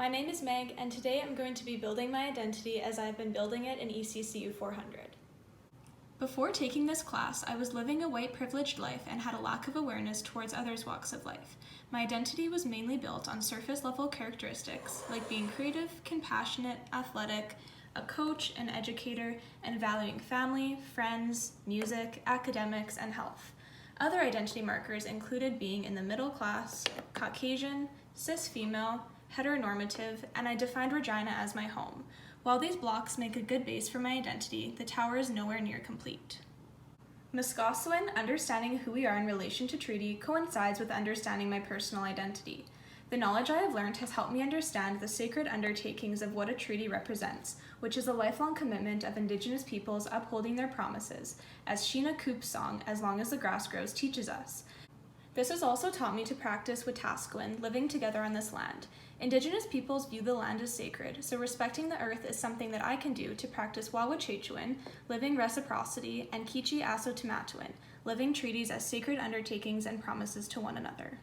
My name is Meg, and today I'm going to be building my identity as I've been building it in ECCU 400. Before taking this class, I was living a white privileged life and had a lack of awareness towards others' walks of life. My identity was mainly built on surface level characteristics like being creative, compassionate, athletic, a coach, an educator, and valuing family, friends, music, academics, and health. Other identity markers included being in the middle class, Caucasian, cis female, heteronormative, and I defined Regina as my home. While these blocks make a good base for my identity, the tower is nowhere near complete. Miskâsowin, understanding who we are in relation to treaty, coincides with understanding my personal identity. The knowledge I have learned has helped me understand the sacred undertakings of what a treaty represents, which is a lifelong commitment of Indigenous peoples upholding their promises, as Sheena Coop's song, As Long as the Grass Grows, teaches us. This has also taught me to practice kihci-asotamâtowin, living together on this land. Indigenous peoples view the land as sacred, so respecting the earth is something that I can do to practice kihci-asotamâtowin, living reciprocity, and kihci-asotamâtowin, living treaties as sacred undertakings and promises to one another.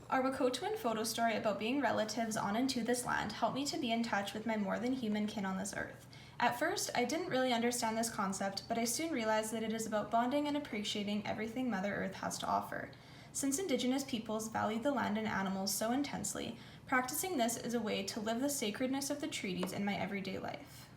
Our Wekotowin photo story about being relatives on and to this land helped me to be in touch with my more than human kin on this earth. At first, I didn't really understand this concept, but I soon realized that it is about bonding and appreciating everything Mother Earth has to offer. Since Indigenous peoples value the land and animals so intensely, practicing this is a way to live the sacredness of the treaties in my everyday life.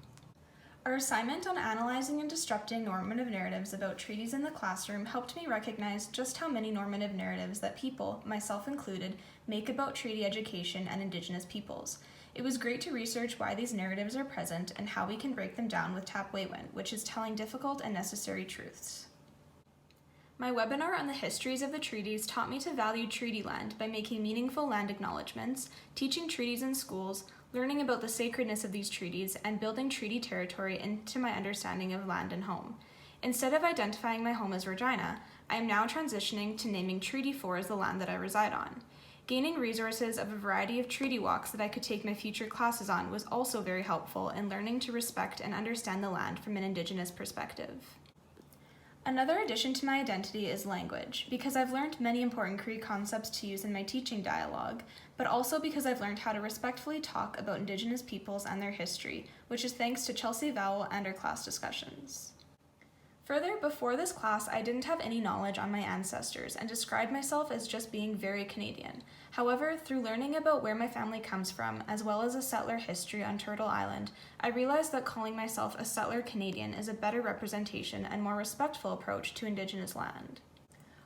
Our assignment on analyzing and disrupting normative narratives about treaties in the classroom helped me recognize just how many normative narratives that people, myself included, make about treaty education and Indigenous peoples. It was great to research why these narratives are present and how we can break them down with kihci-asotamâtowin, which is telling difficult and necessary truths. My webinar on the histories of the treaties taught me to value treaty land by making meaningful land acknowledgements, teaching treaties in schools, learning about the sacredness of these treaties, and building treaty territory into my understanding of land and home. Instead of identifying my home as Regina, I am now transitioning to naming Treaty 4 as the land that I reside on. Gaining resources of a variety of treaty walks that I could take my future classes on was also very helpful in learning to respect and understand the land from an Indigenous perspective. Another addition to my identity is language, because I've learned many important Cree concepts to use in my teaching dialogue, but also because I've learned how to respectfully talk about Indigenous peoples and their history, which is thanks to Chelsea Vowell and our class discussions. Further, before this class, I didn't have any knowledge on my ancestors and described myself as just being very Canadian. However, through learning about where my family comes from, as well as a settler history on Turtle Island, I realized that calling myself a settler Canadian is a better representation and more respectful approach to Indigenous land.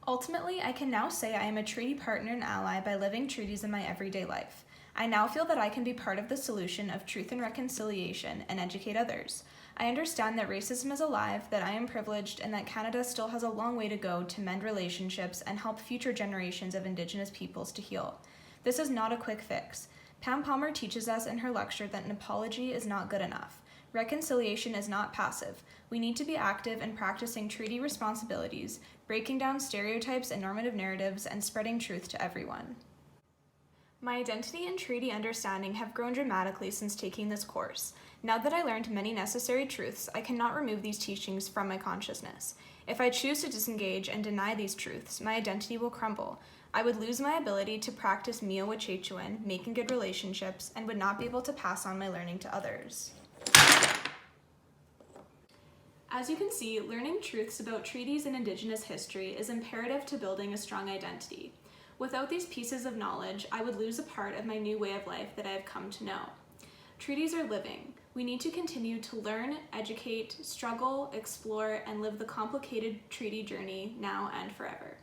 Ultimately, I can now say I am a treaty partner and ally by living treaties in my everyday life. I now feel that I can be part of the solution of truth and reconciliation and educate others. I understand that racism is alive, that I am privileged, and that Canada still has a long way to go to mend relationships and help future generations of Indigenous peoples to heal. This is not a quick fix. Pam Palmer teaches us in her lecture that an apology is not good enough. Reconciliation is not passive. We need to be active in practicing treaty responsibilities, breaking down stereotypes and normative narratives, and spreading truth to everyone. My identity and treaty understanding have grown dramatically since taking this course. Now that I learned many necessary truths, I cannot remove these teachings from my consciousness. If I choose to disengage and deny these truths, my identity will crumble. I would lose my ability to practice kihci-asotamâtowin, making good relationships, and would not be able to pass on my learning to others. As you can see, learning truths about treaties and Indigenous history is imperative to building a strong identity. Without these pieces of knowledge, I would lose a part of my new way of life that I have come to know. Treaties are living. We need to continue to learn, educate, struggle, explore, and live the complicated treaty journey now and forever.